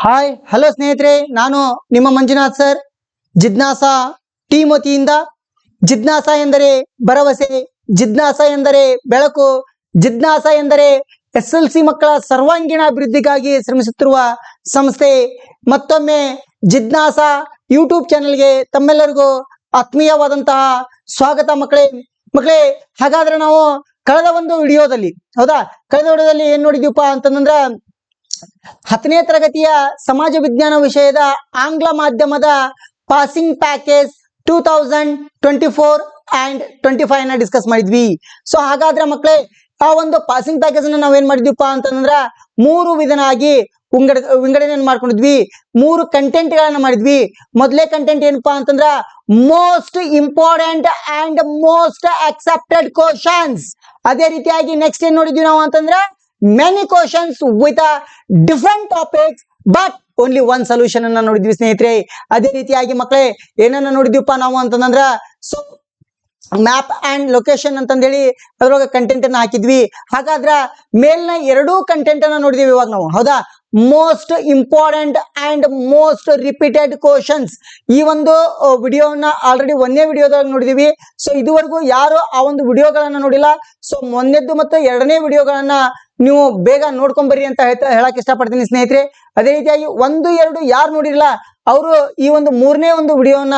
Hi hello ಸ್ನೇಹಿತರೆ, ನಾನು ನಿಮ್ಮ ಮಂಜುನಾಥ್ ಸರ್. ಜಿಜ್ಞಾಸ ಟೀಮ್ ವತಿಯಿಂದ ಜಿಜ್ಞಾಸ ಎಂದರೆ ಭರವಸೆ, ಜಿಜ್ಞಾಸ ಎಂದರೆ ಬೆಳಕು, ಜಿಜ್ಞಾಸ ಎಂದರೆ SLC ಮಕ್ಕಳ ಸರ್ವಾಂಗೀಣ ಅಭಿವೃದ್ಧಿಗಾಗಿ ಶ್ರಮಿಸುತ್ತಿರುವ ಸಂಸ್ಥೆ. ಮತ್ತೊಮ್ಮೆ ಜಿಜ್ಞಾಸ ಯೂಟ್ಯೂಬ್ ಚಾನೆಲ್ಗೆ ತಮ್ಮೆಲ್ಲರಿಗೂ ಆತ್ಮೀಯವಾದಂತಹ ಸ್ವಾಗತ ಮಕ್ಕಳೇ. ಹಾಗಾದ್ರೆ ನಾವು ಕಳೆದ ಒಂದು ವಿಡಿಯೋದಲ್ಲಿ ಏನ್ ನೋಡಿದ್ವಿಪ್ಪ ಅಂತಂದ್ರೆ 10ನೇ ತರಗತಿಯ ಸಮಾಜ ವಿಜ್ಞಾನ ವಿಷಯದ ಆಂಗ್ಲ ಮಾಧ್ಯಮದ ಪಾಸಿಂಗ್ ಪ್ಯಾಕೇಜ್ 2024 and 25 ನ ಡಿಸ್ಕಸ್ ಮಾಡಿದ್ವಿ. ಸೊ ಹಾಗಾದ್ರೆ ಮಕ್ಕಳೇ, ಆ ಒಂದು ಪಾಸಿಂಗ್ ಪ್ಯಾಕೇಜ್ ಅನ್ನ ನಾವೇನ್ ಮಾಡಿದ್ವಿಪ್ಪ ಅಂತಂದ್ರ 3 ವಿಧನಾಗಿ ವಿಂಗಡಣೆ ಮಾಡ್ಕೊಂಡಿದ್ವಿ. 3 ಕಂಟೆಂಟ್ ಗಳನ್ನ ಮಾಡಿದ್ವಿ. ಮೊದಲೇ ಕಂಟೆಂಟ್ ಏನಪ್ಪಾ ಅಂತಂದ್ರ most important and most accepted questions. ಅದೇ ರೀತಿಯಾಗಿ ನೆಕ್ಸ್ಟ್ ಏನ್ ನೋಡಿದ್ವಿ ನಾವು ಅಂತಂದ್ರ many questions with a different topics but only one solution ಅನ್ನ ನೋಡಿದ್ವಿ ಸ್ನೇಹಿತರೆ. ಅದೇ ರೀತಿಯಾಗಿ ಮಕ್ಕಳೇ ಏನನ್ನ ನೋಡಿದ್ವಿಪ್ಪ ನಾವು ಅಂತಂದ್ರ ಸೊ ಮ್ಯಾಪ್ ಅಂಡ್ ಲೊಕೇಶನ್ ಅಂತಂದೇಳಿ ಅದ್ರೊಳಗೆ ಕಂಟೆಂಟ್ ಅನ್ನ ಹಾಕಿದ್ವಿ. ಹಾಗಾದ್ರ ಮೇಲ್ನ 2 ಕಂಟೆಂಟ್ ಅನ್ನ ನೋಡಿದೀವಿ ಇವಾಗ ನಾವು. ಹೌದಾ, most important and most repeated questions. ಈ ಒಂದು ವಿಡಿಯೋನ ಆಲ್ರೆಡಿ 1ನೇ ವಿಡಿಯೋದಾಗ ನೋಡಿದೀವಿ. ಸೊ ಇದುವರೆಗೂ ಯಾರು ಆ ಒಂದು ವಿಡಿಯೋಗಳನ್ನ ನೋಡಿಲ್ಲ, ಸೊ 1ನೇದ್ದು ಮತ್ತು 2ನೇ ವಿಡಿಯೋಗಳನ್ನ ನೀವು ಬೇಗ ನೋಡ್ಕೊಂಡ್ ಬರ್ರಿ ಅಂತ ಹೇಳಕ್ ಇಷ್ಟಪಡ್ತೀನಿ ಸ್ನೇಹಿತರೆ. ಅದೇ ರೀತಿಯಾಗಿ 1, 2 ಯಾರು ನೋಡಿರಲ್ಲ ಅವರು ಈ ಒಂದು 3ನೇ ಒಂದು ವಿಡಿಯೋನ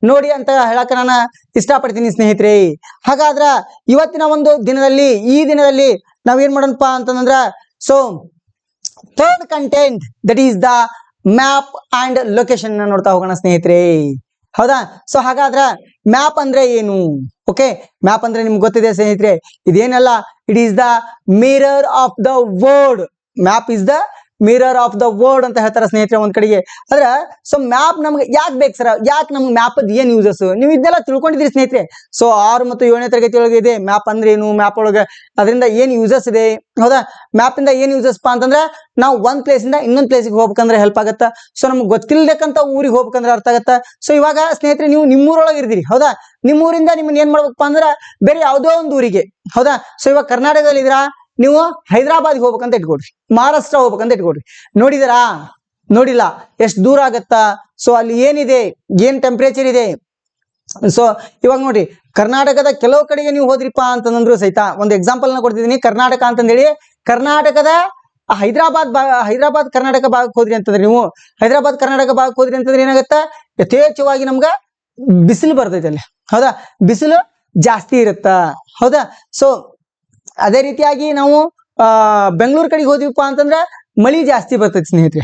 ನೋಡಿ ಅಂತ ಹೇಳಕ್ ನಾನು ಇಷ್ಟಪಡ್ತೀನಿ ಸ್ನೇಹಿತರೆ. ಹಾಗಾದ್ರ ಇವತ್ತಿನ ಒಂದು ಈ ದಿನದಲ್ಲಿ ನಾವೇನ್ ಮಾಡೋಣಪ್ಪ ಅಂತಂದ್ರ so third content that is the map and location ನೋಡ್ತಾ ಹೋಗೋಣ ಸ್ನೇಹಿತರೆ. ಹೌದಾ, ಸೊ ಹಾಗಾದ್ರ ಮ್ಯಾಪ್ ಅಂದ್ರೆ ಏನು? ಓಕೆ, ಮ್ಯಾಪ್ ಅಂದ್ರೆ ನಿಮ್ಗೆ ಗೊತ್ತಿದೆ ಸ್ನೇಹಿತರೆ, ಇದೇನಲ್ಲ, it is the mirror of the world. Map is the mirror of the world ಅಂತ ಹೇಳ್ತಾರೆ ಸ್ನೇಹಿತರೆ ಒಂದ್ ಕಡೆಗೆ. ಆದ್ರೆ ಸೊ ಮ್ಯಾಪ್ ನಮ್ಗೆ ಯಾಕೆ ಬೇಕು ಸರ್? ಯಾಕೆ ನಮ್ಗೆ ಮ್ಯಾಪ್ ಅದ್ ಏನ್ ಯೂಸಸ್ ನೀವು ಇದನ್ನೆಲ್ಲ ತಿಳ್ಕೊಂಡಿದ್ರಿ ಸ್ನೇಹಿತರೆ. ಸೊ 6 ಮತ್ತು 7ನೇ ತರಗತಿ ಒಳಗೆ ಇದೆ ಮ್ಯಾಪ್ ಅಂದ್ರೆ ಏನು, ಮ್ಯಾಪ್ ಒಳಗೆ ಅದರಿಂದ ಏನ್ ಯೂಸಸ್ ಇದೆ. ಹೌದಾ, ಮ್ಯಾಪ್ ಇಂದ ಏನ್ ಯೂಸಸ್ ಪಾ ಅಂತಂದ್ರೆ ನಾವು ಒಂದ್ ಪ್ಲೇಸ್ ಇಂದ ಇನ್ನೊಂದ್ ಪ್ಲೇಸ್ಗೆ ಹೋಗ್ಬೇಕಂದ್ರೆ ಹೆಲ್ಪ್ ಆಗತ್ತ. ಸೊ ನಮ್ಗೆ ಗೊತ್ತಿಲ್ದಕ್ಕಂತ ಊರಿಗೆ ಹೋಗ್ಬೇಕಂದ್ರೆ ಅರ್ಥ ಆಗತ್ತ. ಸೊ ಇವಾಗ ಸ್ನೇಹಿತರೆ ನೀವು ನಿಮ್ಮೂರೊಳಗೆ ಇರ್ತೀರಿ. ಹೌದಾ, ನಿಮ್ಮೂರಿಂದ ನಿಮ್ಮನ್ನ ಏನ್ ಮಾಡ್ಬೇಕಪ್ಪ ಅಂದ್ರೆ ಬೇರೆ ಯಾವುದೋ ಒಂದು ಊರಿಗೆ. ಹೌದಾ, ಸೊ ಇವಾಗ ಕರ್ನಾಟಕದಲ್ಲಿ ಇದ್ರ ನೀವು ಹೈದರಾಬಾದ್ಗೆ ಹೋಗ್ಬೇಕಂತ ಇಟ್ಕೊಡ್ರಿ, ಮಹಾರಾಷ್ಟ್ರ ಹೋಗ್ಬೇಕಂತ ಇಟ್ಕೊಡ್ರಿ. ನೋಡಿದಾರಾ? ನೋಡಿಲ್ಲ. ಎಷ್ಟು ದೂರ ಆಗತ್ತಾ? ಸೊ ಅಲ್ಲಿ ಏನಿದೆ, ಏನ್ ಟೆಂಪರೇಚರ್ ಇದೆ. ಸೊ ಇವಾಗ ನೋಡ್ರಿ, ಕರ್ನಾಟಕದ ಕೆಲವು ಕಡೆಗೆ ನೀವು ಹೋದ್ರಿಪಾ ಅಂತಂದ್ರು ಸಹಿತ ಒಂದು ಎಕ್ಸಾಂಪಲ್ ನ ಕೊಡ್ತಿದ್ದೀನಿ. ಕರ್ನಾಟಕ ಅಂತಂದೇಳಿ ಕರ್ನಾಟಕದ ಹೈದರಾಬಾದ್ ಕರ್ನಾಟಕ ಭಾಗಕ್ಕೆ ಹೋದ್ರಿ ಅಂತಂದ್ರೆ, ನೀವು ಹೈದರಾಬಾದ್ ಕರ್ನಾಟಕ ಭಾಗಕ್ಕೆ ಹೋದ್ರಿ ಅಂತಂದ್ರೆ ಏನಾಗತ್ತ, ಯಥೇಚ್ಛವಾಗಿ ನಮ್ಗ ಬಿಸಿಲು ಬರ್ತೈತೆ ಅಲ್ಲಿ. ಹೌದಾ, ಬಿಸಿಲು ಜಾಸ್ತಿ ಇರುತ್ತ. ಹೌದಾ, ಸೊ ಅದೇ ರೀತಿಯಾಗಿ ನಾವು ಬೆಂಗಳೂರು ಕಡೆಗೆ ಹೋದ್ವಿಪ್ಪ ಅಂತಂದ್ರೆ ಮಳಿ ಜಾಸ್ತಿ ಬರ್ತೈತಿ ಸ್ನೇಹಿತರೆ.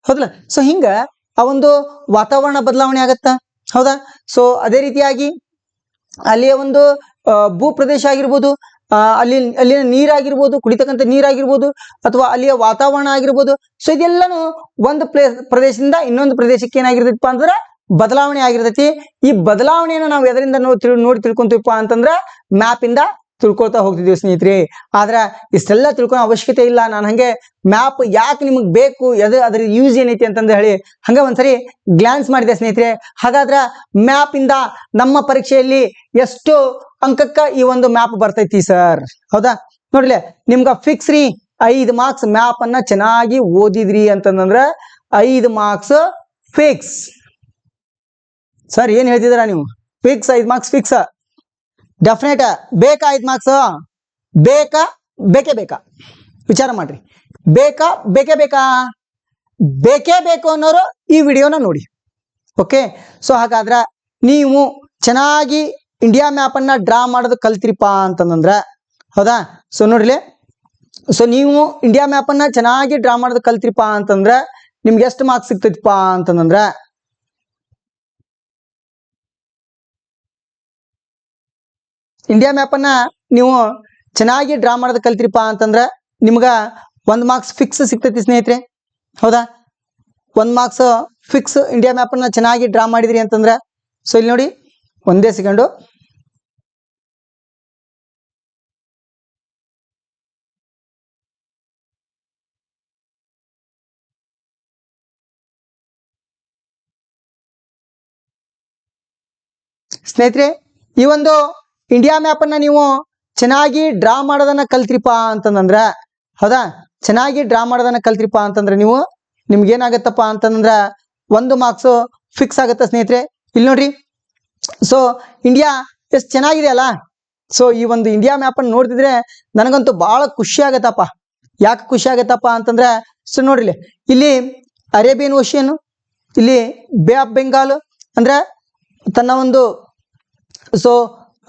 ಹೌದಲ್ಲ, ಸೊ ಹಿಂಗ ಆ ಒಂದು ವಾತಾವರಣ ಬದಲಾವಣೆ ಆಗತ್ತ. ಹೌದಾ, ಸೊ ಅದೇ ರೀತಿಯಾಗಿ ಅಲ್ಲಿಯ ಒಂದು ಭೂ ಪ್ರದೇಶ ಆಗಿರ್ಬೋದು, ಅಲ್ಲಿನ ನೀರಾಗಿರ್ಬೋದು, ಕುಡಿತಕ್ಕಂಥ ನೀರಾಗಿರ್ಬೋದು, ಅಥವಾ ಅಲ್ಲಿಯ ವಾತಾವರಣ ಆಗಿರ್ಬೋದು. ಸೊ ಇದೆಲ್ಲಾನು ಒಂದು ಪ್ರದೇಶದಿಂದ ಇನ್ನೊಂದು ಪ್ರದೇಶಕ್ಕೆ ಏನಾಗಿರ್ತೈತಿಪ್ಪ ಅಂದ್ರೆ ಬದಲಾವಣೆ ಆಗಿರ್ತೈತಿ. ಈ ಬದಲಾವಣೆಯನ್ನು ನಾವು ಎದರಿಂದ ನೋಡಿ ತಿಳ್ಕೊಂತೀವಪ್ಪ ಅಂತಂದ್ರ ಮ್ಯಾಪ್ ಇಂದ ತಿಳ್ಕೊಳ್ತಾ ಹೋಗ್ತಿದ್ವಿ ಸ್ನೇಹಿತರೆ. ಆದ್ರೆ ಇಷ್ಟೆಲ್ಲ ತಿಳ್ಕೊಳೋ ಅವಶ್ಯಕತೆ ಇಲ್ಲ. ನಾನು ಹಂಗೆ ಮ್ಯಾಪ್ ಯಾಕೆ ನಿಮಗ್ ಬೇಕು, ಅದ್ರ ಯೂಸ್ ಏನೈತಿ ಅಂತಂದು ಹೇಳಿ ಹಂಗ ಒಂದ್ಸರಿ ಗ್ಲಾನ್ಸ್ ಮಾಡಿದೆ ಸ್ನೇಹಿತರೆ. ಹಾಗಾದ್ರ ಮ್ಯಾಪ್ ಇಂದ ನಮ್ಮ ಪರೀಕ್ಷೆಯಲ್ಲಿ ಎಷ್ಟು ಅಂಕಕ್ಕ ಈ ಒಂದು ಮ್ಯಾಪ್ ಬರ್ತೈತಿ ಸರ್? ಹೌದಾ, ನೋಡ್ಲೆ ನಿಮ್ಗ ಫಿಕ್ಸ್ ರೀ 5 ಮಾರ್ಕ್ಸ್. ಮ್ಯಾಪ್ ಅನ್ನ ಚೆನ್ನಾಗಿ ಓದಿದ್ರಿ ಅಂತಂದ್ರ 5 ಮಾರ್ಕ್ಸ್ ಫಿಕ್ಸ್. ಸರ್ ಏನ್ ಹೇಳ್ತಿದಾರ ನೀವು? Fix 5 marks fix, definite. ಬೇಕಾ 5 ಮಾರ್ಕ್ಸ್? ಬೇಕೇ ಬೇಕಾ? ವಿಚಾರ ಮಾಡ್ರಿ. ಬೇಕೇ ಬೇಕು ಅನ್ನೋರು ಈ ವಿಡಿಯೋನ ನೋಡಿ. ಓಕೆ, ಸೊ ಹಾಗಾದ್ರ ನೀವು ಚೆನ್ನಾಗಿ ಇಂಡಿಯಾ ಮ್ಯಾಪ್ ಅನ್ನ ಡ್ರಾ ಮಾಡೋದು ಕಲ್ತಿರಿಪ್ಪ ಅಂತಂದ್ರ, ಹೌದಾ, ಸೊ ನೋಡ್ರಿ, ಸೊ ನೀವು ಇಂಡಿಯಾ ಮ್ಯಾಪ್ ಅನ್ನ ಚೆನ್ನಾಗಿ ಡ್ರಾ ಮಾಡೋದು ಕಲ್ತಿರಿಪ್ಪ ಅಂತಂದ್ರ ನಿಮ್ಗೆ ಎಷ್ಟು ಮಾರ್ಕ್ಸ್ ಸಿಗ್ತೈತಿಪ್ಪ ಅಂತಂದ್ರ, ಇಂಡಿಯಾ ಮ್ಯಾಪ್ ಅನ್ನ ನೀವು ಚೆನ್ನಾಗಿ ಡ್ರಾ ಮಾಡೋದು ಕಲ್ತಿರಿಪ್ಪ ಅಂತಂದ್ರ ನಿಮ್ಗ 1 ಮಾರ್ಕ್ಸ್ ಫಿಕ್ಸ್ ಸಿಗ್ತೈತಿ ಸ್ನೇಹಿತರೆ. ಹೌದಾ, 1 ಮಾರ್ಕ್ಸ್ ಫಿಕ್ಸ್ ಇಂಡಿಯಾ ಮ್ಯಾಪ್ ಅನ್ನ ಚೆನ್ನಾಗಿ ಡ್ರಾ ಮಾಡಿದ್ರಿ ಅಂತಂದ್ರ. ಸೊ ಇಲ್ಲಿ ನೋಡಿ, ಒಂದೇ ಸೆಕೆಂಡು. ಸ್ನೇಹಿತರೆ, ಈ ಒಂದು ಇಂಡಿಯಾ ಮ್ಯಾಪ್ ಅನ್ನ ನೀವು ಚೆನ್ನಾಗಿ ಡ್ರಾ ಮಾಡೋದನ್ನ ಕಲ್ತ್ರಿಪಾ ಅಂತಂದ್ರ ಹೌದಾ, ಚೆನ್ನಾಗಿ ಡ್ರಾ ಮಾಡೋದನ್ನ ಕಲ್ತ್ರಿಪ್ಪ ಅಂತಂದ್ರೆ ನೀವು ನಿಮ್ಗೆ ಏನಾಗತ್ತಪ್ಪ ಅಂತಂದ್ರ 1 ಮಾರ್ಕ್ಸ್ ಫಿಕ್ಸ್ ಆಗತ್ತ ಸ್ನೇಹಿತರೆ. ಇಲ್ಲಿ ನೋಡ್ರಿ, ಸೊ ಇಂಡಿಯಾ ಎಷ್ಟು ಚೆನ್ನಾಗಿದೆ ಅಲ್ಲ. ಸೊ ಈ ಒಂದು ಇಂಡಿಯಾ ಮ್ಯಾಪ್ ಅನ್ನು ನೋಡ್ತಿದ್ರೆ ನನಗಂತೂ ಬಹಳ ಖುಷಿ ಆಗತ್ತಪ್ಪ. ಯಾಕೆ ಖುಷಿ ಆಗತ್ತಪ್ಪ ಅಂತಂದ್ರೆ, ಸೊ ನೋಡ್ರಿ ಇಲ್ಲಿ ಅರೇಬಿಯನ್ ಓಷಿಯನ್, ಇಲ್ಲಿ ಬೇ ಆಫ್ ಬೆಂಗಾಲ್ ಅಂದ್ರೆ ತನ್ನ ಒಂದು, so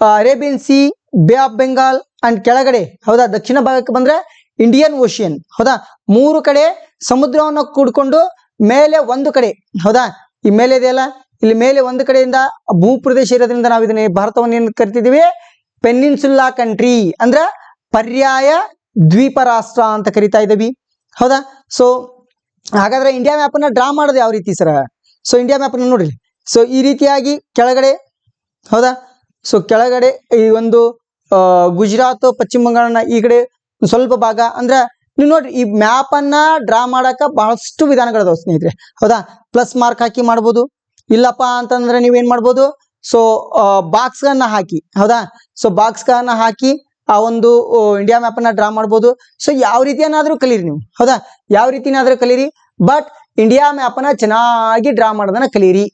Arabian C, bay of Bengal and ಕೆಳಗಡೆ ಹೌದಾ ದಕ್ಷಿಣ ಭಾಗಕ್ಕೆ ಬಂದ್ರೆ ಇಂಡಿಯನ್ ಓಷಿಯನ್. ಹೌದಾ, 3 ಕಡೆ ಸಮುದ್ರವನ್ನು ಕೂಡ್ಕೊಂಡು ಮೇಲೆ ಒಂದು ಕಡೆ, ಹೌದಾ ಈ ಮೇಲೆ ಇದೆಯಲ್ಲ, ಇಲ್ಲಿ ಮೇಲೆ ಒಂದು ಕಡೆಯಿಂದ ಭೂ ಪ್ರದೇಶ ಇರೋದ್ರಿಂದ ನಾವು ಇದನ್ನ ಭಾರತವನ್ನು ಏನ್ ಕರಿತಿದೀವಿ, ಪೆನ್ನಿನ್ಸುಲಾ ಕಂಟ್ರಿ ಅಂದ್ರ ಪರ್ಯಾಯ ದ್ವೀಪ ರಾಷ್ಟ್ರ ಅಂತ ಕರಿತಾ ಇದ್ದೀವಿ. ಹೌದಾ, ಸೊ ಹಾಗಾದ್ರೆ ಇಂಡಿಯಾ ಮ್ಯಾಪ್ ಅನ್ನ ಡ್ರಾ ಮಾಡೋದು ಯಾವ ರೀತಿ ಸರ್? ಸೊ ಇಂಡಿಯಾ ಮ್ಯಾಪ್ ಅನ್ನ ನೋಡ್ರಿ, ಸೊ ಈ ರೀತಿಯಾಗಿ ಕೆಳಗಡೆ, ಹೌದಾ, ಸೊ ಕೆಳಗಡೆ ಈ ಒಂದು ಗುಜರಾತ್, ಪಶ್ಚಿಮ ಬಂಗಾಳನ ಈ ಕಡೆ ಸ್ವಲ್ಪ ಭಾಗ ಅಂದ್ರೆ ನೀವು ನೋಡ್ರಿ, ಈ ಮ್ಯಾಪ್ ಅನ್ನ ಡ್ರಾ ಮಾಡಕ ಬಹಳಷ್ಟು ವಿಧಾನಗಳದಾವ ಸ್ನೇಹಿತರೆ. ಹೌದಾ, ಪ್ಲಸ್ ಮಾರ್ಕ್ ಹಾಕಿ ಮಾಡ್ಬೋದು, ಇಲ್ಲಪ್ಪ ಅಂತಂದ್ರೆ ನೀವೇನ್ ಮಾಡ್ಬೋದು, ಸೊ ಬಾಕ್ಸ್ ಗಳನ್ನ ಹಾಕಿ, ಹೌದಾ, ಸೊ ಬಾಕ್ಸ್ ಗಳನ್ನ ಹಾಕಿ ಆ ಒಂದು ಇಂಡಿಯಾ ಮ್ಯಾಪ್ ಅನ್ನ ಡ್ರಾ ಮಾಡ್ಬೋದು. ಸೊ ಯಾವ ರೀತಿಯನ್ನಾದ್ರೂ ಕಲೀರಿ ನೀವು, ಹೌದಾ, ಯಾವ ರೀತಿನಾದ್ರೂ ಕಲೀರಿ, ಬಟ್ ಇಂಡಿಯಾ ಮ್ಯಾಪ್ ಅನ್ನ ಚೆನ್ನಾಗಿ ಡ್ರಾ ಮಾಡೋದನ್ನ ಕಲೀರಿ.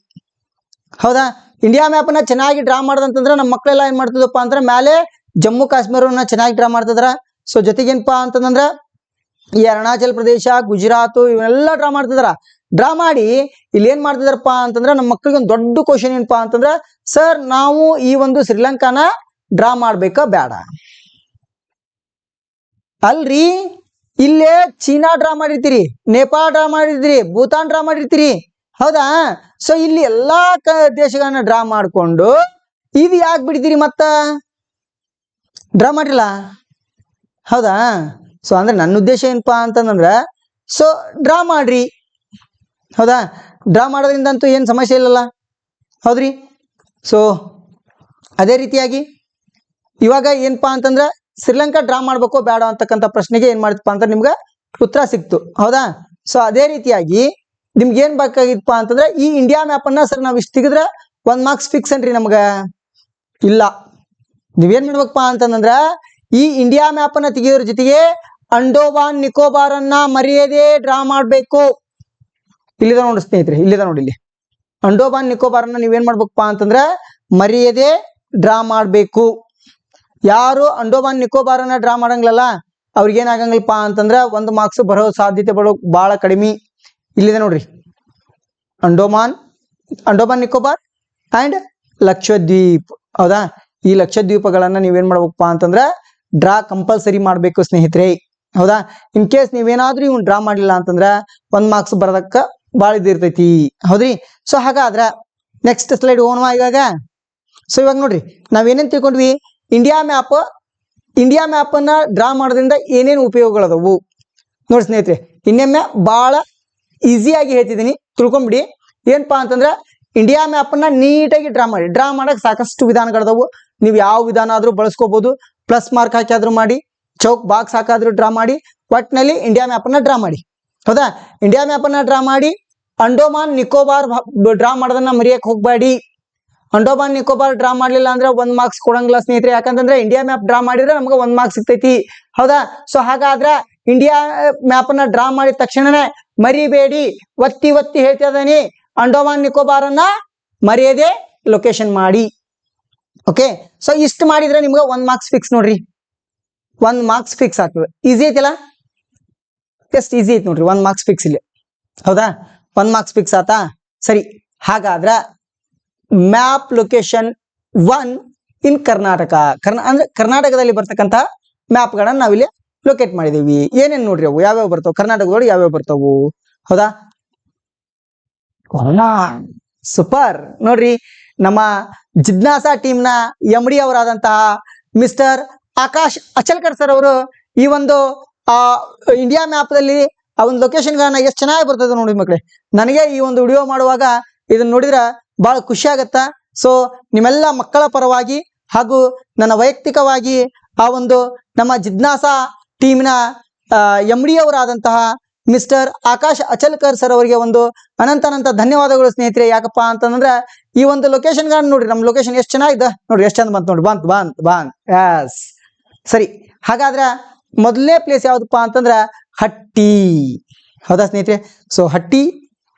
ಹೌದಾ, ಇಂಡಿಯಾ ಮ್ಯಾಪ್ ಅನ್ನ ಚೆನ್ನಾಗಿ ಡ್ರಾ ಮಾಡೋದಂತಂದ್ರೆ ನಮ್ಮ ಮಕ್ಕಳೆಲ್ಲ ಏನ್ ಮಾಡ್ತಿದಪ್ಪ ಅಂದ್ರೆ ಮೇಲೆ ಜಮ್ಮು ಕಾಶ್ಮೀರವನ್ನ ಚೆನ್ನಾಗಿ ಡ್ರಾ ಮಾಡ್ತಿದ್ರ. ಸೊ ಜೊತೆಗೇನಪ್ಪಾ ಅಂತಂದ್ರ ಈ ಅರುಣಾಚಲ್ ಪ್ರದೇಶ, ಗುಜರಾತ್ ಇವನ್ನೆಲ್ಲ ಡ್ರಾ ಮಾಡ್ತಿದಾರ. ಡ್ರಾ ಮಾಡಿ ಇಲ್ಲಿ ಏನ್ ಮಾಡ್ತಿದಾರಪ್ಪ ಅಂತಂದ್ರೆ ನಮ್ಮ ಮಕ್ಕಳಿಗೆ ಒಂದು ದೊಡ್ಡ ಕ್ವಶನ್ ಏನಪ್ಪಾ ಅಂತಂದ್ರ, ಸರ್ ನಾವು ಈ ಒಂದು ಶ್ರೀಲಂಕಾನ ಡ್ರಾ ಮಾಡ್ಬೇಕಾ ಬೇಡ? ಅಲ್ರಿ, ಇಲ್ಲೇ ಚೀನಾ ಡ್ರಾ ಮಾಡಿರ್ತೀರಿ, ನೇಪಾಳ ಡ್ರಾ ಮಾಡಿರ್ತೀರಿ, ಭೂತಾನ್ ಡ್ರಾ ಮಾಡಿರ್ತೀರಿ, ಹೌದಾ. ಸೊ ಇಲ್ಲಿ ಎಲ್ಲಾ ದೇಶಗಳನ್ನ ಡ್ರಾ ಮಾಡ್ಕೊಂಡು ಇದು ಯಾಕೆ ಬಿಡ್ತೀರಿ ಮತ್ತ? ಡ್ರಾ ಮಾಡಿಲ್ಲ, ಹೌದಾ. ಸೊ ಅಂದ್ರೆ ನನ್ನ ಉದ್ದೇಶ ಏನಪ್ಪಾ ಅಂತಂದ್ರೆ, ಸೊ ಡ್ರಾ ಮಾಡ್ರಿ, ಹೌದಾ, ಡ್ರಾ ಮಾಡೋದ್ರಿಂದ ಅಂತೂ ಏನು ಸಮಸ್ಯೆ ಇಲ್ಲಲ್ಲ, ಹೌದ್ರಿ. ಸೊ ಅದೇ ರೀತಿಯಾಗಿ ಇವಾಗ ಏನಪ್ಪಾ ಅಂತಂದ್ರೆ ಶ್ರೀಲಂಕಾ ಡ್ರಾ ಮಾಡ್ಬೇಕೋ ಬೇಡ ಅಂತಕ್ಕಂಥ ಪ್ರಶ್ನೆಗೆ ಏನ್ ಮಾಡ್ತಪ್ಪ ಅಂತ ನಿಮ್ಗೆ ಉತ್ತರ ಸಿಕ್ತು, ಹೌದಾ. ಸೊ ಅದೇ ರೀತಿಯಾಗಿ ನಿಮ್ಗೆ ಏನ್ ಬೇಕಾಗಿತ್ತಪ್ಪ ಅಂತಂದ್ರೆ ಈ ಇಂಡಿಯಾ ಮ್ಯಾಪ್ ಅನ್ನ ಸರ್ ನಾವ್ ಇಷ್ಟು ತೆಗೆದ್ರೆ 1 ಮಾರ್ಕ್ಸ್ ಫಿಕ್ಸ್ ಅನ್ರಿ ನಮ್ಗ. ಇಲ್ಲ, ನೀವೇನ್ ಮಾಡ್ಬೇಕಪ್ಪ ಅಂತಂದ್ರ ಈ ಇಂಡಿಯಾ ಮ್ಯಾಪ್ ಅನ್ನ ತೆಗೆಯೋದ್ರ ಜೊತೆಗೆ ಅಂಡೋಮಾನ್ ನಿಕೋಬಾರ್ ಅನ್ನ ಮರೆಯದೆ ಡ್ರಾ ಮಾಡ್ಬೇಕು. ಇಲ್ಲಿದ ನೋಡಿ ಸ್ನೇಹಿತರೆ, ಇಲ್ಲಿದ ನೋಡಿ, ಇಲ್ಲಿ ಅಂಡೋಮಾನ್ ನಿಕೋಬಾರ್ ಅನ್ನ ನೀವೇನ್ ಮಾಡ್ಬೇಕಪ್ಪ ಅಂತಂದ್ರ ಮರೆಯದೆ ಡ್ರಾ ಮಾಡ್ಬೇಕು. ಯಾರು ಅಂಡೋಮಾನ್ ನಿಕೋಬಾರ್ ಅನ್ನ ಡ್ರಾ ಮಾಡಂಗಿಲ್ಲಲ್ಲ ಅವ್ರಿಗೆ ಏನಾಗಂಗಿಲ್ಲಪ್ಪ ಅಂತಂದ್ರ 1 ಮಾರ್ಕ್ಸ್ ಬರೋ ಸಾಧ್ಯತೆಗಳು ಬಹಳ ಕಡಿಮೆ. ಇಲ್ಲಿದೆ ನೋಡ್ರಿ, ಅಂಡೋಮಾನ್ ನಿಕೋಬಾರ್ ಅಂಡ್ ಲಕ್ಷದ್ವೀಪ್, ಹೌದಾ. ಈ ಲಕ್ಷದ್ವೀಪಗಳನ್ನ ನೀವೇನ್ ಮಾಡ್ಬೇಕಪ್ಪ ಅಂತಂದ್ರ ಡ್ರಾ ಕಂಪಲ್ಸರಿ ಮಾಡ್ಬೇಕು ಸ್ನೇಹಿತರೆ, ಹೌದಾ. ಇನ್ ಕೇಸ್ ನೀವೇನಾದ್ರೂ ಇವ್ನ ಡ್ರಾ ಮಾಡಿಲ್ಲ ಅಂತಂದ್ರ 1 ಮಾರ್ಕ್ಸ್ ಬರೋದಕ್ಕ ಬಾಳ ಇದಿರ್ತೈತಿ, ಹೌದ್ರಿ. ಸೊ ಹಾಗಾದ್ರ ನೆಕ್ಸ್ಟ್ ಸ್ಲೈಡ್ ಹೋಗೋಣ ಇವಾಗ. ಸೊ ಇವಾಗ ನೋಡ್ರಿ, ನಾವೇನೇನ್ ತಿಳ್ಕೊಂಡ್ವಿ, ಇಂಡಿಯಾ ಮ್ಯಾಪ್ ಅನ್ನ ಡ್ರಾ ಮಾಡೋದ್ರಿಂದ ಏನೇನು ಉಪಯೋಗಗಳದವು ನೋಡಿ ಸ್ನೇಹಿತರೆ. ಇನ್ನೊಮ್ಮೆ ಬಹಳ ಈಸಿಯಾಗಿ ಹೇಳ್ತಿದ್ದೀನಿ, ತಿಳ್ಕೊಂಬಿಡಿ. ಏನಪ್ಪಾ ಅಂತಂದ್ರೆ ಇಂಡಿಯಾ ಮ್ಯಾಪ್ ಅನ್ನ ನೀಟಾಗಿ ಡ್ರಾ ಮಾಡಕ್ ಸಾಕಷ್ಟು ವಿಧಾನಗಳದವು. ನೀವು ಯಾವ ವಿಧಾನ ಆದ್ರೂ ಬಳಸ್ಕೋಬಹುದು. ಪ್ಲಸ್ ಮಾರ್ಕ್ ಹಾಕಿ ಮಾಡಿ, ಚೌಕ್ ಬಾಕ್ಸ್ ಹಾಕಾದ್ರೂ ಡ್ರಾ ಮಾಡಿ, ಒಟ್ನಲ್ಲಿ ಇಂಡಿಯಾ ಮ್ಯಾಪ್ ಅನ್ನ ಡ್ರಾ ಮಾಡಿ, ಹೌದಾ. ಇಂಡಿಯಾ ಮ್ಯಾಪ್ ಅನ್ನ ಡ್ರಾ ಮಾಡಿ ಅಂಡೋಮಾನ್ ನಿಕೋಬಾರ್ ಡ್ರಾ ಮಾಡೋದನ್ನ ಮರೆಯಕ್ ಹೋಗ್ಬೇಡಿ. ಅಂಡೋಮಾನ್ ನಿಕೋಬಾರ್ ಡ್ರಾ ಮಾಡ್ಲಿಲ್ಲ ಅಂದ್ರೆ 1 ಮಾರ್ಕ್ಸ್ ಕೊಡಂಗಿಲ್ಲ ಸ್ನೇಹಿತರೆ. ಯಾಕಂತಂದ್ರೆ ಇಂಡಿಯಾ ಮ್ಯಾಪ್ ಡ್ರಾ ಮಾಡಿದ್ರೆ ನಮ್ಗೆ 1 ಮಾರ್ಕ್ಸ್ ಸಿಗ್ತೈತಿ, ಹೌದಾ. ಸೊ ಹಾಗಾದ್ರೆ ಇಂಡಿಯಾ ಮ್ಯಾಪ್ ಅನ್ನ ಡ್ರಾ ಮಾಡಿದ ತಕ್ಷಣನೇ ಮರಿಬೇಡಿ, ಒತ್ತಿ ಹೇಳ್ತಾ ಇದ್ದೀನಿ, ಅಂಡೋಮಾನ್ ನಿಕೋಬಾರ್ ಅನ್ನ ಮರೆಯದೆ ಲೊಕೇಶನ್ ಮಾಡಿ. ಓಕೆ, ಸೊ ಇಷ್ಟು ಮಾಡಿದ್ರೆ ನಿಮ್ಗೆ 1 ಮಾರ್ಕ್ಸ್ ಫಿಕ್ಸ್ ನೋಡ್ರಿ, 1 ಮಾರ್ಕ್ಸ್ ಫಿಕ್ಸ್ ಆಗ್ತದೆ. ಈಸಿ ಐತಿಲ್ಲ, ಎಷ್ಟು ಈಸಿ ಐತಿ ನೋಡ್ರಿ, 1 ಮಾರ್ಕ್ಸ್ ಫಿಕ್ಸ್ ಇಲ್ಲಿ, ಹೌದಾ. 1 ಮಾರ್ಕ್ಸ್ ಫಿಕ್ಸ್ ಆತಾ. ಸರಿ, ಹಾಗಾದ್ರ ಮ್ಯಾಪ್ ಲೊಕೇಶನ್ 1 ಇನ್ ಕರ್ನಾಟಕ, ಅಂದ್ರೆ ಕರ್ನಾಟಕದಲ್ಲಿ ಬರ್ತಕ್ಕಂಥ ಮ್ಯಾಪ್ಗಳನ್ನ ನಾವಿಲ್ಲಿ ಲೊಕೇಟ್ ಮಾಡಿದೀವಿ. ಏನೇನ್ ನೋಡ್ರಿ ಅವು ಯಾವ್ಯಾವ ಬರ್ತಾವ, ಕರ್ನಾಟಕದೊಳಗೆ ಯಾವ್ಯಾವ ಬರ್ತಾವು, ಹೌದಾ. ಸೂಪರ್ ನೋಡ್ರಿ, ನಮ್ಮ ಜಿಜ್ಞಾಸಾ ಟೀಮ್ ನ MD ಅವರಾದಂತಹ ಮಿಸ್ಟರ್ ಆಕಾಶ್ ಅಚಲ್ಕರ್ ಸರ್ ಅವರು ಈ ಒಂದು ಇಂಡಿಯಾ ಮ್ಯಾಪ್ ದಲ್ಲಿ ಆ ಒಂದು ಲೊಕೇಶನ್ ಗಳನ್ನ ಎಷ್ಟು ಚೆನ್ನಾಗಿ ಬರ್ತದೆ ನೋಡಿ ಮಕ್ಕಳೇ. ನನಗೆ ಈ ಒಂದು ವಿಡಿಯೋ ಮಾಡುವಾಗ ಇದನ್ನ ನೋಡಿದ್ರ ಬಹಳ ಖುಷಿ ಆಗತ್ತ. ಸೊ ನಿಮ್ಮೆಲ್ಲ ಮಕ್ಕಳ ಪರವಾಗಿ ಹಾಗೂ ನನ್ನ ವೈಯಕ್ತಿಕವಾಗಿ ಆ ಒಂದು ನಮ್ಮ ಜಿಜ್ಞಾಸಾ ಟೀಮ್ನ MD ಅವರಾದಂತಹ ಮಿಸ್ಟರ್ ಆಕಾಶ್ ಅಚಲ್ಕರ್ ಸರ್ ಅವರಿಗೆ ಒಂದು ಅನಂತ ಧನ್ಯವಾದಗಳು ಸ್ನೇಹಿತರೆ. ಯಾಕಪ್ಪ ಅಂತಂದ್ರೆ ಈ ಒಂದು ಲೊಕೇಶನ್ ಗಳನ್ನ ನೋಡ್ರಿ, ನಮ್ಮ ಲೊಕೇಶನ್ ಎಷ್ಟು ಚೆನ್ನಾಗಿದೆ ನೋಡ್ರಿ, ಎಷ್ಟು ಚಂದ ಬಂತು ನೋಡಿ, ಬಂತ್. ಎಸ್, ಸರಿ. ಹಾಗಾದ್ರೆ ಮೊದಲನೇ ಪ್ಲೇಸ್ ಯಾವ್ದಪ್ಪ ಅಂತಂದ್ರ ಹಟ್ಟಿ. ಹೌದಾ ಸ್ನೇಹಿತರೆ? ಸೊ ಹಟ್ಟಿ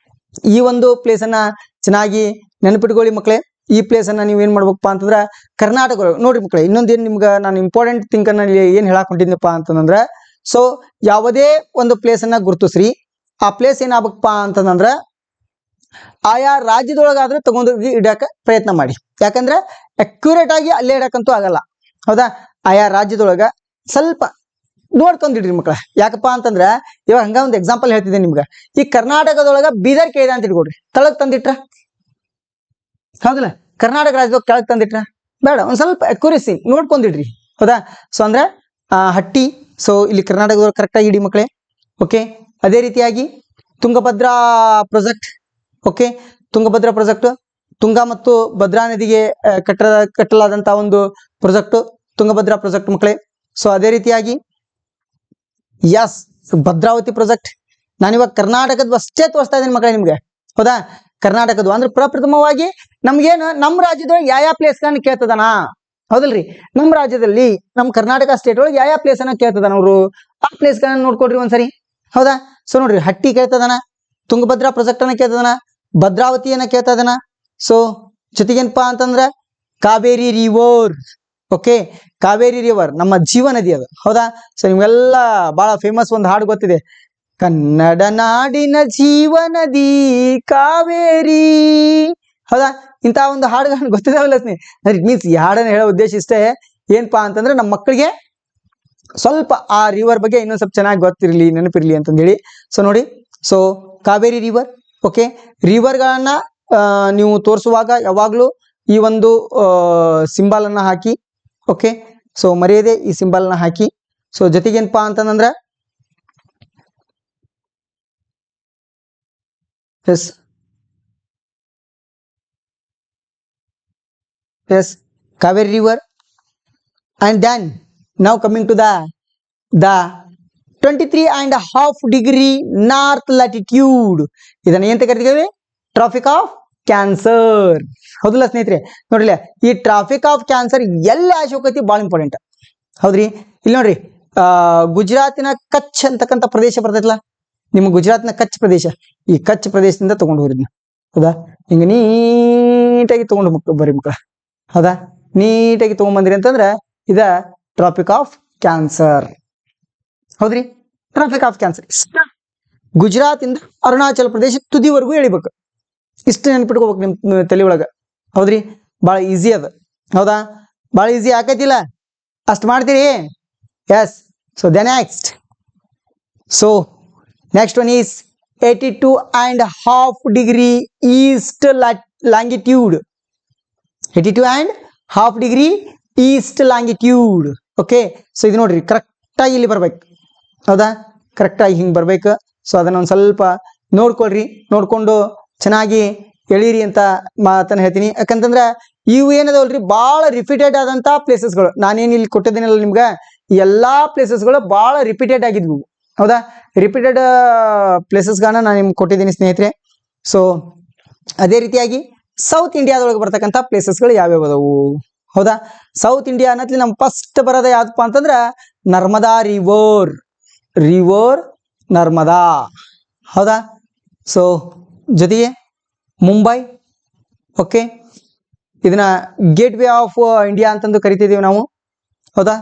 ಈ ಒಂದು ಪ್ಲೇಸ್ ಅನ್ನ ಚೆನ್ನಾಗಿ ನೆನಪಿಟ್ಕೊಳ್ಳಿ ಮಕ್ಕಳೇ. ಈ ಪ್ಲೇಸ್ ಅನ್ನ ನೀವು ಏನ್ ಮಾಡ್ಬೇಕಪ್ಪ ಅಂತಂದ್ರ ಕರ್ನಾಟಕ ನೋಡ್ರಿ ಮಕ್ಕಳೇ, ಇನ್ನೊಂದೇನ್ ನಿಮ್ಗೆ ನಾನು ಇಂಪಾರ್ಟೆಂಟ್ ಥಿಂಕ್ ಅನ್ನ ಏನ್ ಹೇಳಕ್ ಹೊಂಟಿದ್ನಪ್ಪ ಅಂತಂದ್ರ, ಸೊ ಯಾವುದೇ ಒಂದು ಪ್ಲೇಸ್ ಅನ್ನ ಗುರುತಿಸ್ರಿ, ಆ ಪ್ಲೇಸ್ ಏನಾಗಬೇಕಪ್ಪ ಅಂತಂದ್ರ ಆಯಾ ರಾಜ್ಯದೊಳಗಾದ್ರೆ ತಗೊಂಡೋಗಿ ಇಡಾಕ ಪ್ರಯತ್ನ ಮಾಡಿ. ಯಾಕಂದ್ರೆ ಅಕ್ಯುರೇಟ್ ಆಗಿ ಅಲ್ಲೇ ಇಡಕ್ಕಂತೂ ಆಗಲ್ಲ. ಹೌದಾ? ಆಯಾ ರಾಜ್ಯದೊಳಗ ಸ್ವಲ್ಪ ನೋಡ್ಕೊಂಡಿಡ್ರಿ ಮಕ್ಕಳ. ಯಾಕಪ್ಪ ಅಂತಂದ್ರ ಇವಾಗ ಹಂಗ ಒಂದು ಎಕ್ಸಾಂಪಲ್ ಹೇಳ್ತಿದ್ದೆ ನಿಮ್ಗ. ಈ ಕರ್ನಾಟಕದೊಳಗ ಬೀದರ್ ಕೇಳಿದ ಅಂತ ಇಟ್ಕೊಡ್ರಿ, ತಳಗ್ ತಂದಿಟ್ರ ಹೌದಲ್ಲ? ಕರ್ನಾಟಕ ರಾಜ್ಯದೊಳಗ ಕೆಳಗ್ ತಂದಿಟ್ರ ಬೇಡ, ಒಂದ್ ಸ್ವಲ್ಪ ಅಕ್ಯುರೇಸಿ ನೋಡ್ಕೊಂಡಿಡ್ರಿ. ಹೌದಾ? ಸೊ ಅಂದ್ರೆ ಹಟ್ಟಿ, ಸೊ ಇಲ್ಲಿ ಕರ್ನಾಟಕದೊಳಗೆ ಕರೆಕ್ಟ್ ಆಗಿ ಇಡಿ ಮಕ್ಕಳೇ. ಓಕೆ, ಅದೇ ರೀತಿಯಾಗಿ Tungabhadra project. Okay, Tungabhadra project Tunga ಮತ್ತು ಭದ್ರಾ ನದಿಗೆ ಕಟ್ಟಲಾದಂತಹ ಒಂದು ಪ್ರಾಜೆಕ್ಟ್ ತುಂಗಭದ್ರಾ ಪ್ರಾಜೆಕ್ಟ್ ಮಕ್ಕಳೇ. ಸೊ ಅದೇ ರೀತಿಯಾಗಿ ಎಸ್ ಭದ್ರಾವತಿ ಪ್ರಾಜೆಕ್ಟ್. ನಾನಿವಾಗ ಕರ್ನಾಟಕದ ಅಷ್ಟೇ ತೋರಿಸ್ತಾ ಇದ್ದೀನಿ ಮಕ್ಕಳೇ ನಿಮ್ಗೆ. ಹೌದಾ? ಕರ್ನಾಟಕದ ಅಂದ್ರೆ ಪ್ರಪ್ರಥಮವಾಗಿ ನಮ್ಗೇನು ನಮ್ಮ ರಾಜ್ಯದೊಳಗೆ ಯಾವ ಪ್ಲೇಸ್ ಗಳನ್ನ ಕೇಳ್ತದಾನ? ಹೌದಲ್ರಿ? ನಮ್ಮ ರಾಜ್ಯದಲ್ಲಿ ನಮ್ಮ ಕರ್ನಾಟಕ ಸ್ಟೇಟ್ ಒಳಗೆ ಯಾವ ಪ್ಲೇಸ್ ಅನ್ನ ಕೇಳ್ತದಾನ ಅವರು, ಆ ಪ್ಲೇಸ್ ಗಳನ್ನ ನೋಡ್ಕೊಡ್ರಿ ಒಂದ್ಸರಿ. ಹೌದಾ? ಸೊ ನೋಡ್ರಿ, ಹಟ್ಟಿ ಕೇಳ್ತದಾನ, ತುಂಗಭದ್ರಾ ಪ್ರಾಜೆಕ್ಟ್ ಅನ್ನ ಕೇಳ್ತದಾನ, ಭದ್ರಾವತಿಯನ್ನ ಕೇಳ್ತಾ ಇದಾನ. ಸೊ ಜೊತೆಗೇನಪ್ಪಾ ಅಂತಂದ್ರ Kaveri river. Okay, Kaveri river ನಮ್ಮ ಜೀವ ನದಿ ಅದು. ಹೌದಾ? ಸೊ ನಿಮ್ಗೆಲ್ಲ ಬಹಳ ಫೇಮಸ್ ಒಂದು ಹಾಡು ಗೊತ್ತಿದೆ, ಕನ್ನಡ ನಾಡಿನ ಜೀವ ನದಿ ಕಾವೇರಿ. ಹೌದಾ? ಇಂತಹ ಒಂದು ಹಾಡುಗಳನ್ನ ಗೊತ್ತಿದಾವಲ್ಲ ಸ್ನೇಹಿತರೆ. ಇಟ್ ಮೀನ್ಸ್ ಈ ಹಾಡನ್ನ ಹೇಳೋ ಉದ್ದೇಶ ಇಷ್ಟೇ, ಏನಪ್ಪಾ ಅಂತಂದ್ರೆ ನಮ್ಮ ಮಕ್ಕಳಿಗೆ ಸ್ವಲ್ಪ ಆ ರಿವರ್ ಬಗ್ಗೆ ಇನ್ನೊಂದ್ ಸ್ವಲ್ಪ ಚೆನ್ನಾಗಿ ಗೊತ್ತಿರಲಿ, ನೆನಪಿರ್ಲಿ ಅಂತಂದೇಳಿ. ಸೊ ನೋಡಿ, ಸೊ ಕಾವೇರಿ ರಿವರ್. ಓಕೆ, ರಿವರ್ಗಳನ್ನ ನೀವು ತೋರಿಸುವಾಗ ಯಾವಾಗ್ಲೂ ಈ ಒಂದು ಸಿಂಬಲ್ ಅನ್ನ ಹಾಕಿ. ಓಕೆ, ಸೊ ಮರೆಯದೆ ಈ ಸಿಂಬಲ್ ನ ಹಾಕಿ. ಸೊ ಜೊತೆಗೇನಪ್ಪಾ ಅಂತಂದ್ರ yes yes Kaveri river. And then now coming to the 23.5 degree north latitude. ಇದನ್ನ ಏನ್ ಕರಿತೀವಿ? Tropic of cancer. ಹೌದಲ್ಲ ಸ್ನೇಹಿತರೆ? ನೋಡ್ರಿ, ಈ ಟ್ರಾಫಿಕ್ ಆಫ್ ಕ್ಯಾನ್ಸರ್ ಎಲ್ಲಿ ಆಶೋಕತಿ ಬಹಳ ಇಂಪಾರ್ಟೆಂಟ್. ಹೌದ್ರಿ? ಇಲ್ಲಿ ನೋಡ್ರಿ, ಗುಜರಾತಿನ ಕಚ್ ಅಂತಕ್ಕಂಥ ಪ್ರದೇಶ ಬರ್ತೈತಲ್ಲ, ನಿಮ್ಮ ಗುಜರಾತ್ನ ಕಚ್ ಪ್ರದೇಶ, ಈ ಕಚ್ ಪ್ರದೇಶದಿಂದ ತಗೊಂಡು ಹೋಗ್ರಿ. ಹೌದಾ? ಹಿಂಗ ನೀಟಾಗಿ ತಗೊಂಡು ಬರ್ರಿ ಮಕ್ಕಳ. ಹೌದಾ? ನೀಟಾಗಿ ತಗೊಂಡ್ಬಂದ್ರಿ ಅಂತಂದ್ರ ಇದ ಟ್ರಾಫಿಕ್ ಆಫ್ ಕ್ಯಾನ್ಸರ್. ಹೌದ್ರಿ? ಟ್ರಾಫಿಕ್ ಆಫ್ ಕ್ಯಾನ್ಸರ್ ಇಷ್ಟ ಗುಜರಾತ್ ಇಂದ ಅರುಣಾಚಲ ಪ್ರದೇಶ ತುದಿವರೆಗೂ ಎಳಿಬೇಕು. ಇಷ್ಟು ನೆನ್ಪಿಟ್ಕೋಬೇಕು ನಿಮ್ ತಲೆ ಒಳಗ. ಹೌದ್ರಿ? ಬಹಳ ಈಸಿ ಅದ. ಹೌದಾ? ಬಹಳ ಈಸಿ ಆಕೈತಿಲ್ಲ? ಅಷ್ಟು ಮಾಡ್ತೀರಿ? Yes. So the so next one is 82.5 degree east longitude. 82.5 degree east longitude. Okay, so ಇದು ನೋಡ್ರಿ, ಕರೆಕ್ಟಾಗಿ ಇಲ್ಲಿ ಬರ್ಬೇಕು. ಹೌದಾ? ಕರೆಕ್ಟಾಗಿ ಹಿಂಗೆ ಬರ್ಬೇಕು. ಸೊ ಅದನ್ನ ಒಂದು ಸ್ವಲ್ಪ ನೋಡ್ಕೊಳ್ರಿ, ನೋಡ್ಕೊಂಡು ಚೆನ್ನಾಗಿ ಎಳೀರಿ ಅಂತ ಮಾತನ್ನ ಹೇಳ್ತೀನಿ. ಯಾಕಂತಂದ್ರೆ ಇವು ಏನದವಲ್ರಿ ಭಾಳ ರಿಪೀಟೆಡ್ ಆದಂತ ಪ್ಲೇಸಸ್ಗಳು. ನಾನೇನು ಇಲ್ಲಿ ಕೊಟ್ಟಿದ್ದೀನಲ್ಲ ನಿಮ್ಗೆ, ಎಲ್ಲಾ ಪ್ಲೇಸಸ್ಗಳು ಭಾಳ ರಿಪೀಟೆಡ್ ಆಗಿದ್ವು. ಹೌದಾ? ರಿಪೀಟೆಡ್ ಪ್ಲೇಸಸ್ಗಳನ್ನ ನಾನು ನಿಮ್ಗೆ ಕೊಟ್ಟಿದ್ದೀನಿ ಸ್ನೇಹಿತರೆ. ಸೊ ಅದೇ ರೀತಿಯಾಗಿ ಸೌತ್ ಇಂಡಿಯಾದೊಳಗೆ ಬರ್ತಕ್ಕಂಥ ಪ್ಲೇಸಸ್ಗಳು ಯಾವ್ಯಾವ ಅದಾವು? ಹೌದಾ? ಸೌತ್ ಇಂಡಿಯಾ ಅನ್ನತ್ಲಿ ನಮ್ ಫಸ್ಟ್ ಬರೋದ ಯಾವ್ದಪ್ಪ ಅಂತಂದ್ರ ನರ್ಮದಾ ರಿವರ್. ನರ್ಮದಾ. ಹೌದಾ? ಸೊ ಜೊತೆಗೆ ಮುಂಬೈ. ಓಕೆ, ಇದನ್ನ ಗೇಟ್ ವೇ ಆಫ್ ಇಂಡಿಯಾ ಅಂತಂದು ಕರಿತಿದ್ದೀವಿ ನಾವು. ಹೌದಾ?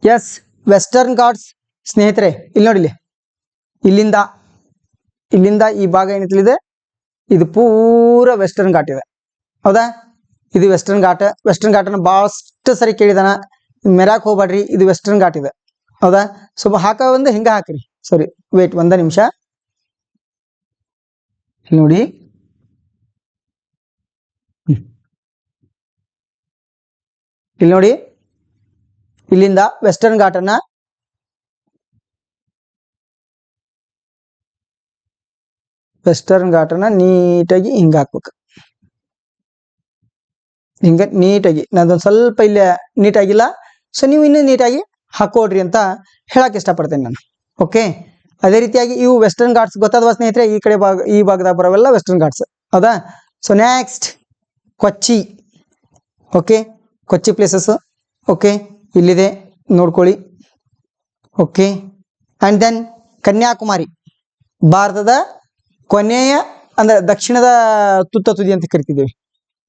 ಎಸ್, ವೆಸ್ಟರ್ನ್ ಘಾಟ್ಸ್ ಸ್ನೇಹಿತರೆ. ಇಲ್ಲಿ ನೋಡಿ, ಇಲ್ಲಿಂದ ಈ ಭಾಗ ಏನಿದೆ ಇದು ಪೂರ ವೆಸ್ಟರ್ನ್ ಘಾಟ್ ಇದೆ. ಹೌದಾ? ಇದು ವೆಸ್ಟರ್ನ್ ಘಾಟ್. ವೆಸ್ಟರ್ನ್ ಘಾಟನ್ನು ಭಾಳಷ್ಟು ಸರಿ ಕೇಳಿದಾನ, ಮೆರಾಕ್ ಹೋಗ್ಬೇಡ್ರಿ, ಇದು ವೆಸ್ಟರ್ನ್ ಘಾಟ್ ಇದೆ. ಹೌದಾ? ಸ್ವಲ್ಪ ಒಂದು ಹಿಂಗ ಹಾಕ್ರಿ. ಸಾರಿ, ವೇಟ್ ಒಂದ ನಿಮಿಷ. ನೋಡಿ, ಇಲ್ಲಿ ನೋಡಿ, ಇಲ್ಲಿಂದ ವೆಸ್ಟರ್ನ್ ಘಾಟನ್ನ ನೀಟಾಗಿ ಹಿಂಗ ಹಾಕ್ಬೇಕು. ಹಿಂಗ ನೀಟಾಗಿ, ನಂದೊಂದು ಸ್ವಲ್ಪ ಇಲ್ಲೇ ನೀಟಾಗಿಲ್ಲ, ಸೊ ನೀವು ಇನ್ನೂ ನೀಟಾಗಿ ಹಾಕೊಡ್ರಿ ಅಂತ ಹೇಳಕ್ ಇಷ್ಟಪಡ್ತೇನೆ ನಾನು. ಓಕೆ, ಅದೇ ರೀತಿಯಾಗಿ ಇವು ವೆಸ್ಟರ್ನ್ ಘಾಟ್ಸ್ ಗೊತ್ತಾದವಾ ಸ್ನೇಹಿತರೆ? ಈ ಭಾಗದಾಗ ಬರೋವೆಲ್ಲ ವೆಸ್ಟರ್ನ್ ಘಾಟ್ಸ್. ಹೌದಾ? ಸೊ ನೆಕ್ಸ್ಟ್ ಕೊಚ್ಚಿ. ಓಕೆ, ಕೊಚ್ಚಿ ಪ್ಲೇಸಸ್. ಓಕೆ, ಇಲ್ಲಿದೆ ನೋಡ್ಕೊಳ್ಳಿ. ಓಕೆ, ಆ್ಯಂಡ್ ದೆನ್ ಕನ್ಯಾಕುಮಾರಿ ಭಾರತದ ಕೊನೆಯ ಅಂದ್ರೆ ದಕ್ಷಿಣದ ತುತ್ತ ತುದಿ ಅಂತ ಕರಿತಿದ್ದೇವೆ,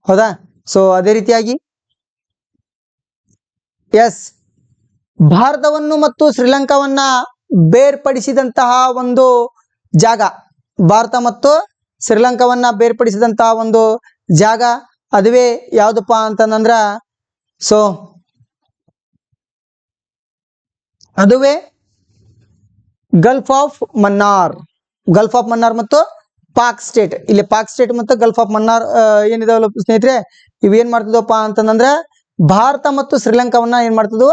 ಹೌದಾ? ಸೊ ಅದೇ ರೀತಿಯಾಗಿ ಎಸ್, ಭಾರತವನ್ನು ಮತ್ತು ಶ್ರೀಲಂಕಾವನ್ನ ಬೇರ್ಪಡಿಸಿದಂತಹ ಒಂದು ಜಾಗ, ಭಾರತ ಮತ್ತು ಶ್ರೀಲಂಕಾವನ್ನ ಬೇರ್ಪಡಿಸಿದಂತಹ ಒಂದು ಜಾಗ ಅದುವೇ ಯಾವ್ದಪ್ಪ ಅಂತಂದ್ರ, ಸೊ ಅದುವೇ gulf of Mannar. Gulf of Mannar ಮತ್ತು ಪಾಕ್ ಸ್ಟೇಟ್, ಇಲ್ಲಿ ಪಾಕ್ ಸ್ಟೇಟ್ ಮತ್ತು ಗಲ್ಫ್ ಆಫ್ ಮನ್ನಾರ್ ಏನಿದಾವಲ್ಲ ಸ್ನೇಹಿತರೆ, ಇವೇನ್ ಮಾಡ್ತಿದ್ವಪ್ಪ ಅಂತಂದ್ರೆ ಭಾರತ ಮತ್ತು ಶ್ರೀಲಂಕಾವನ್ನ ಏನ್ ಮಾಡ್ತಿದ್ವು,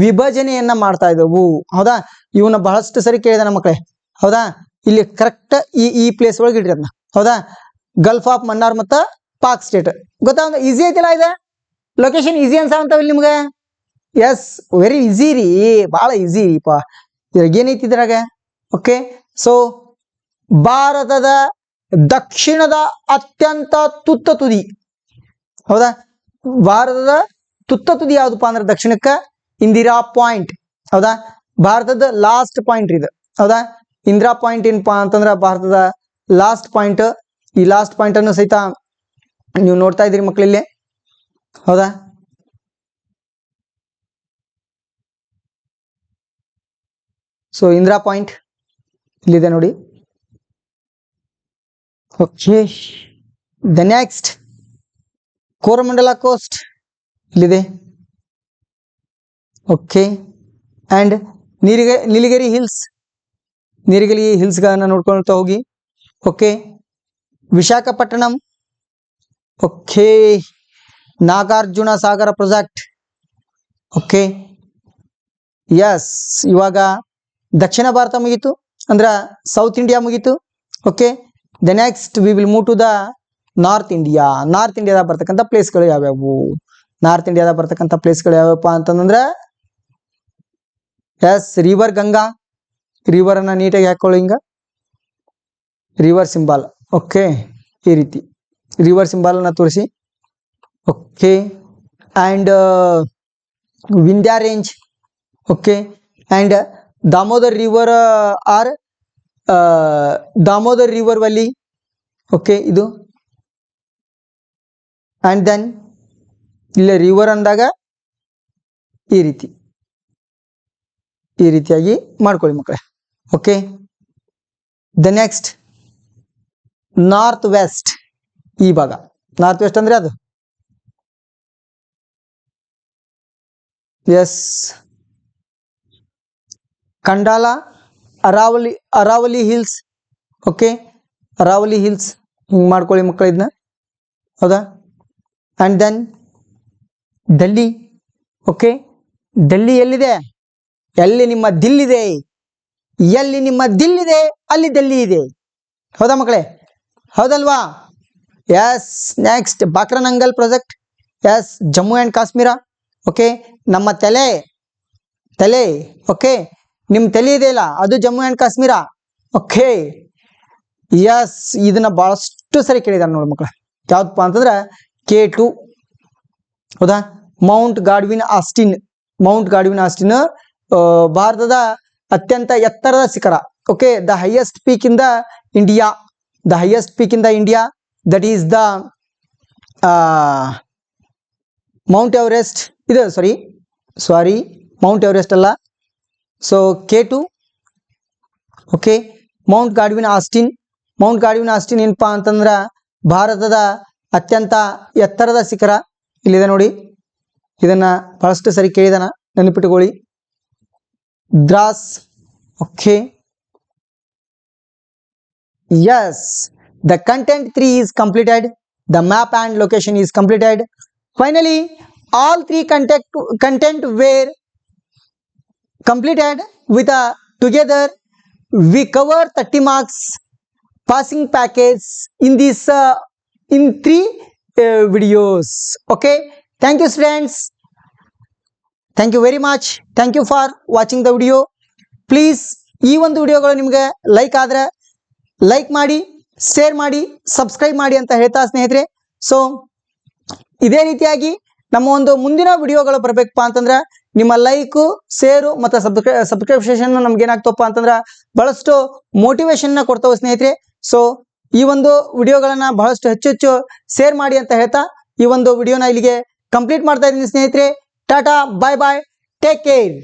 ವಿಭಜನೆಯನ್ನ ಮಾಡ್ತಾ ಇದ್ದವು, ಹೌದಾ? ಇವನ್ನ ಬಹಳಷ್ಟು ಸರಿ ಕೇಳಿದಾನ ಮಕ್ಕಳೇ, ಹೌದಾ? ಇಲ್ಲಿ ಕರೆಕ್ಟ್ ಈ ಪ್ಲೇಸ್ ಒಳಗೆ ಇಡ್ರಿ ಅದನ್ನ, ಹೌದಾ? ಗಲ್ಫ್ ಆಫ್ ಮನ್ನಾರ್ ಮತ್ತು ಪಾಕ್ ಸ್ಟೇಟ್ ಗೊತ್ತಾ? ಈಸಿ ಐತಿಲ್ಲ ಇದೆ ಲೊಕೇಶನ್, ಈಸಿ ಅನ್ಸಾವಂತಾವ ಇಲ್ಲಿ ನಿಮ್ಗೆ. ಎಸ್, ವೆರಿ ಈಸಿ ರೀ, ಭಾಳ ಈಸಿ ರೀಪಾ. ಇದ್ರಾಗ ಏನೈತಿ ಇದ್ರಾಗ? ಓಕೆ, ಸೊ ಭಾರತದ ದಕ್ಷಿಣದ ಅತ್ಯಂತ ತುತ್ತ ತುದಿ, ಹೌದಾ? ಭಾರತದ ತುತ್ತ ತುದಿ ಯಾವ್ದಪ್ಪ ಅಂದ್ರೆ ದಕ್ಷಿಣಕ್ಕ ಇಂದಿರಾ ಪಾಯಿಂಟ್, ಹೌದಾ? ಭಾರತದ ಲಾಸ್ಟ್ ಪಾಯಿಂಟ್ ಇದು, ಹೌದಾ? ಇಂದಿರಾ ಪಾಯಿಂಟ್ ಏನಪ್ಪಾ ಅಂತಂದ್ರ ಭಾರತದ ಲಾಸ್ಟ್ ಪಾಯಿಂಟ್. ಈ ಲಾಸ್ಟ್ ಪಾಯಿಂಟ್ ಅನ್ನು ಸಹಿತ ನೀವು ನೋಡ್ತಾ ಇದ್ದೀರಿ ಮಕ್ಕಳಲ್ಲಿ, ಹೌದಾ? ಸೊ ಇಂದಿರಾ ಪಾಯಿಂಟ್ ಇಲ್ಲಿದೆ ನೋಡಿ. Okay, the next Coromandel coast ಇಲ್ಲಿದೆ. Okay, and Nilgiri hills, Nilgiri ಹಿಲ್ಸ್ಗಳನ್ನ ನೋಡ್ಕೊಳ್ತಾ ಹೋಗಿ. Okay, Visakhapatnam. Okay, Nagarjuna Sagar project. Okay, yes, ಇವಾಗ ದಕ್ಷಿಣ ಭಾರತ ಮುಗೀತು, ಅಂದ್ರ ಸೌತ್ ಇಂಡಿಯಾ ಮುಗೀತು. Okay, the next we will move to the north India. North ಇಂಡಿಯಾದಾಗ ಬರ್ತಕ್ಕಂಥ ಪ್ಲೇಸ್ಗಳು ಯಾವ್ಯಾವು? ನಾರ್ತ್ ಇಂಡಿಯಾದಾಗ ಬರ್ತಕ್ಕಂಥ ಪ್ಲೇಸ್ಗಳು ಯಾವ್ಯಾವಪ್ಪ ಅಂತಂದ್ರೆ ಎಸ್, ರಿವರ್ ಗಂಗಾ. ರಿವರ್ ಅನ್ನ ನೀಟಾಗಿ ಹಾಕೊಳ್ಳಿ, ಹಿಂಗ ರಿವರ್ ಸಿಂಬಾಲ್. ಓಕೆ, ಈ ರೀತಿ ರಿವರ್ ಸಿಂಬಾಲ್ ಅನ್ನ ತೋರಿಸಿ. Okay, and Vindhya range. Okay, and Damodar river or Damodar river valley. Okay, ಇದು ಅಂಡ್ ದೆನ್ ಇಲ್ಲ ರಿವರ್ ಅಂದಾಗ ಈ ರೀತಿಯಾಗಿ ಮಾಡ್ಕೊಳ್ಳಿ ಮಕ್ಕಳೇ. Okay, the next north west. ಈ ಭಾಗ ನಾರ್ತ್ ವೆಸ್ಟ್ ಅಂದ್ರೆ ಅದು yes, Kandla, Aravalli hills. Okay, Aravalli hills ಹಿಂಗೆ ಮಾಡ್ಕೊಳ್ಳಿ ಮಕ್ಕಳ ಇದನ್ನ, ಹೌದಾ? And then Delhi. Okay, Delhi ಎಲ್ಲಿದೆ? ಎಲ್ಲಿ ನಿಮ್ಮ ದಿಲ್ಲಿದೆ, ಎಲ್ಲಿ ನಿಮ್ಮ ದಿಲ್ಲಿದೆ ಅಲ್ಲಿ ಡೆಲ್ಲಿ ಇದೆ, ಹೌದಾ ಮಕ್ಕಳೇ? ಹೌದಲ್ವಾ? S, next ಬಾಕ್ರನಂಗಲ್ project. S, Jammu and Kashmir. Okay, ನಮ್ಮ ತಲೆ. ಓಕೆ, ನಿಮ್ಮ ತಲೆ ಇದೆಯಲ್ಲ ಅದು Jammu and Kashmir. Okay, S, ಇದನ್ನ ಬಹಳಷ್ಟು ಸರಿ ಕೇಳಿದಾರೆ ನೋಡಿ ಮಕ್ಕಳ. ಯಾವ್ದಪ್ಪ ಅಂತಂದ್ರೆ K2, ಹೌದಾ? Mount Godwin Austin. ಭಾರತದ ಅತ್ಯಂತ ಎತ್ತರದ ಶಿಖರ. Okay, the highest peak in the India. That is the Mount Everest. ಇದು ಸಾರಿ ಮೌಂಟ್ ಎವರೆಸ್ಟ್ ಅಲ್ಲ. So K2. Okay, Mount Godwin Austin ಏನಪ್ಪಾ ಅಂತಂದ್ರ ಭಾರತದ ಅತ್ಯಂತ ಎತ್ತರದ ಶಿಖರ ಇಲ್ಲಿದೆ ನೋಡಿ. ಇದನ್ನ ಬಹಳಷ್ಟು ಸರಿ ಕೇಳಿದಾನ, ನೆನಪಿಟ್ಟುಕೊಳ್ಳಿ. Dras. Okay, yes, the content 3 is completed. The map and location is completed. Finally, all 3 content were completed with together. We cover 30 marks passing package in this in 3 videos. Okay, thank you students. Thank you very much. Thank you for watching the video. Please ಈ ಒಂದು ವಿಡಿಯೋಗಳು ನಿಮಗೆ like ಆದ್ರೆ like ಮಾಡಿ, share ಮಾಡಿ, subscribe ಮಾಡಿ ಅಂತ ಹೇಳ್ತಾ ಸ್ನೇಹಿತರೆ. ಸೊ ಇದೇ ರೀತಿಯಾಗಿ ನಮ್ಮ ಒಂದು ಮುಂದಿನ ವಿಡಿಯೋಗಳು ಬರಬೇಕಪ್ಪ ಅಂತಂದ್ರೆ ನಿಮ್ಮ ಲೈಕು ಶೇರು ಮತ್ತು ಸಬ್ಸ್ಕ್ರಿಪ್ಷನ್ ನಮ್ಗೆ ಏನಾಗ್ತಪ್ಪ ಅಂತಂದ್ರೆ ಬಹಳಷ್ಟು ಮೋಟಿವೇಶನ್ನ ಕೊಡ್ತಾವೆ ಸ್ನೇಹಿತರೆ. ಸೊ ಈ ಒಂದು ವಿಡಿಯೋಗಳನ್ನ ಬಹಳಷ್ಟು ಹೆಚ್ಚು ಶೇರ್ ಮಾಡಿ ಅಂತ ಹೇಳ್ತಾ ಈ ಒಂದು ವಿಡಿಯೋನ ಇಲ್ಲಿಗೆ ಕಂಪ್ಲೀಟ್ ಮಾಡ್ತಾ ಇದ್ದೀನಿ ಸ್ನೇಹಿತರೆ. ಟಾಟಾ, ಬಾಯ್ ಬಾಯ್, ಟೇಕ್ ಕೇರ್.